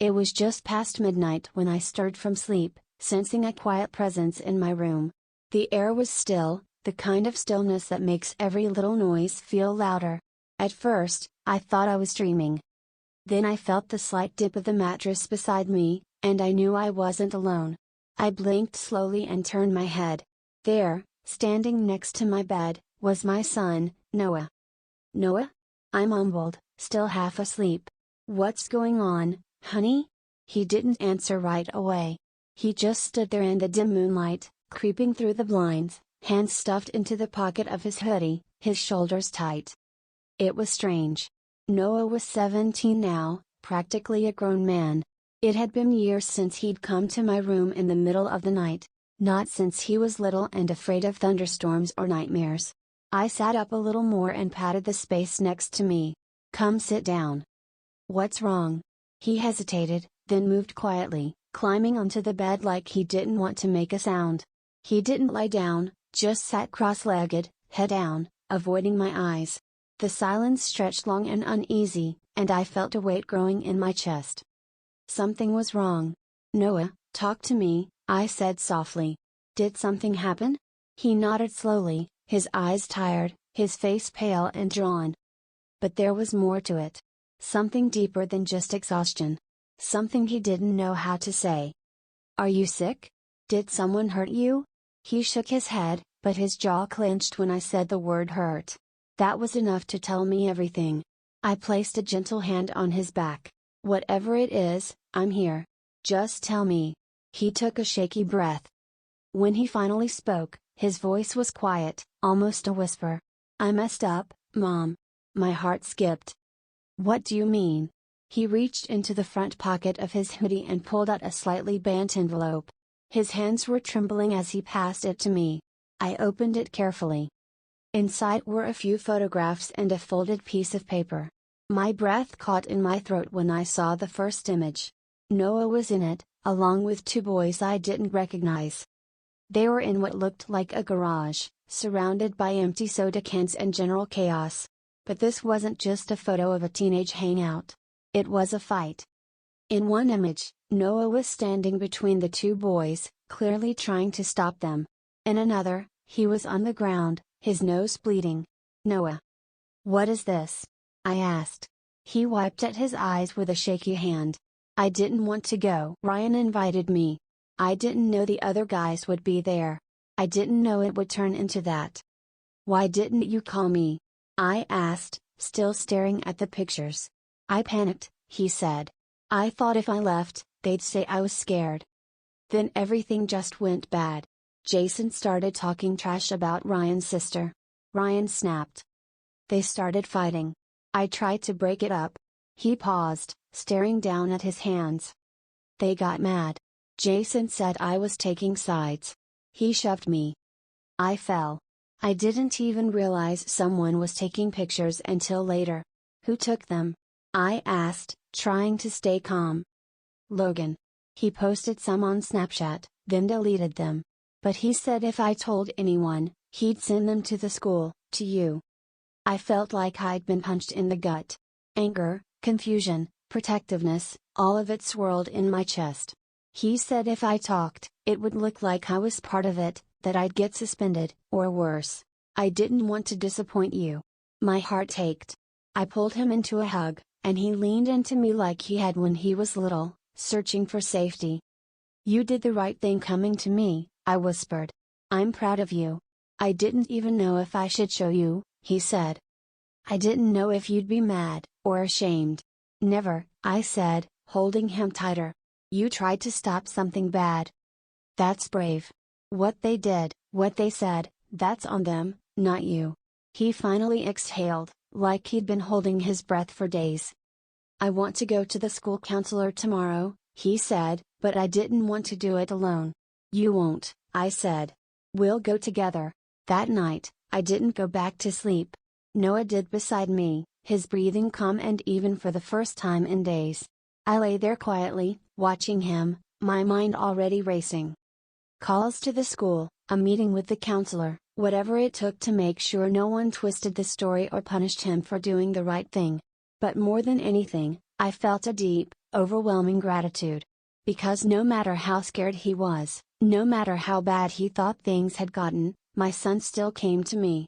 It was just past midnight when I stirred from sleep, sensing a quiet presence in my room. The air was still, the kind of stillness that makes every little noise feel louder. At first, I thought I was dreaming. Then I felt the slight dip of the mattress beside me, and I knew I wasn't alone. I blinked slowly and turned my head. There, standing next to my bed, was my son, Noah. "Noah?" I mumbled, still half asleep. "What's going on, honey?" He didn't answer right away. He just stood there in the dim moonlight, creeping through the blinds, hands stuffed into the pocket of his hoodie, his shoulders tight. It was strange. Noah was 17 now, practically a grown man. It had been years since he'd come to my room in the middle of the night, not since he was little and afraid of thunderstorms or nightmares. I sat up a little more and patted the space next to me. "Come sit down." "What's wrong?" He hesitated, then moved quietly, climbing onto the bed like he didn't want to make a sound. He didn't lie down, just sat cross-legged, head down, avoiding my eyes. The silence stretched long and uneasy, and I felt a weight growing in my chest. Something was wrong. "Noah, talk to me," I said softly. "Did something happen?" He nodded slowly, his eyes tired, his face pale and drawn. But there was more to it. Something deeper than just exhaustion. Something he didn't know how to say. "Are you sick? Did someone hurt you?" He shook his head, but his jaw clenched when I said the word hurt. That was enough to tell me everything. I placed a gentle hand on his back. "Whatever it is, I'm here. Just tell me." He took a shaky breath. When he finally spoke, his voice was quiet, almost a whisper. "I messed up, Mom." My heart skipped. "What do you mean?" He reached into the front pocket of his hoodie and pulled out a slightly bent envelope. His hands were trembling as he passed it to me. I opened it carefully. Inside were a few photographs and a folded piece of paper. My breath caught in my throat when I saw the first image. Noah was in it, along with two boys I didn't recognize. They were in what looked like a garage, surrounded by empty soda cans and general chaos. But this wasn't just a photo of a teenage hangout. It was a fight. In one image, Noah was standing between the two boys, clearly trying to stop them. In another, he was on the ground, his nose bleeding. "Noah. What is this?" I asked. He wiped at his eyes with a shaky hand. "I didn't want to go. Ryan invited me. I didn't know the other guys would be there. I didn't know it would turn into that." "Why didn't you call me?" I asked, still staring at the pictures. "I panicked," he said. "I thought if I left, they'd say I was scared." Then everything just went bad. Jason started talking trash about Ryan's sister. Ryan snapped. They started fighting. I tried to break it up. He paused, staring down at his hands. They got mad. Jason said I was taking sides. He shoved me. I fell. I didn't even realize someone was taking pictures until later. "Who took them?" I asked, trying to stay calm. "Logan. He posted some on Snapchat, then deleted them. But he said if I told anyone, he'd send them to the school, to you." I felt like I'd been punched in the gut. Anger, confusion, protectiveness, all of it swirled in my chest. He said if I talked, it would look like I was part of it, that I'd get suspended, or worse. "I didn't want to disappoint you." My heart ached. I pulled him into a hug, and he leaned into me like he had when he was little, searching for safety. "You did the right thing coming to me," I whispered. "I'm proud of you." "I didn't even know if I should show you," he said. "I didn't know if you'd be mad, or ashamed." "Never," I said, holding him tighter. "You tried to stop something bad. That's brave. What they did, what they said, that's on them, not you." He finally exhaled, like he'd been holding his breath for days. "I want to go to the school counselor tomorrow," he said, "but I didn't want to do it alone." "You won't," I said. "We'll go together." That night, I didn't go back to sleep. Noah did beside me, his breathing calm and even for the first time in days. I lay there quietly, watching him, my mind already racing. Calls to the school, a meeting with the counselor, whatever it took to make sure no one twisted the story or punished him for doing the right thing. But more than anything, I felt a deep, overwhelming gratitude. Because no matter how scared he was, no matter how bad he thought things had gotten, my son still came to me.